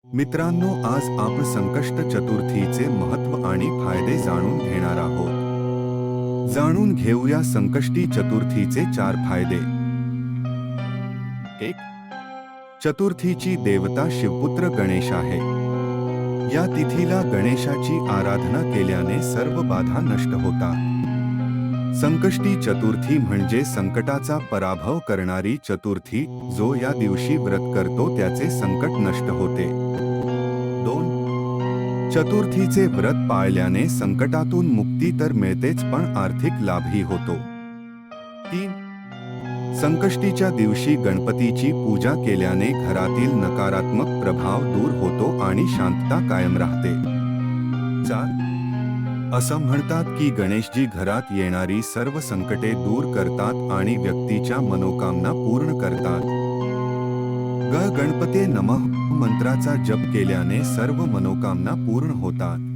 मित्रांनो, आज आपण संकष्ट चतुर्थीचे महत्त्व आणि फायदे जाणून घेणार आहोत. जाणून घेऊया संकष्टी चतुर्थीचे 4 फायदे. 1. चतुर्थीची देवता शिवपुत्र गणेश आहे. या तिथीला गणेशाची आराधना केल्याने सर्व बाधा नष्ट होतात. संकष्टी चतुर्थी म्हणजे संकटाचा पराभव करणारी चतुर्थी. जो या दिवशी व्रत करतो त्याचे संकट नष्ट होते. 2. चतुर्थीचे व्रत पाळल्याने संकटातून मुक्ती तर मिळतेच, पण आर्थिक लाभही होतो. 3. संकष्टीच्या दिवशी गणपतीची पूजा केल्याने घरातील नकारात्मक प्रभाव दूर होतो आणि शांतता कायम राहते. 4. असं म्हणतात की गणेशजी घरात येणारी सर्व संकटे दूर करतात आणि व्यक्तीच्या मनोकामना पूर्ण करतात. गणपते नमः मंत्राचा जप केल्याने सर्व मनोकामना पूर्ण होतात.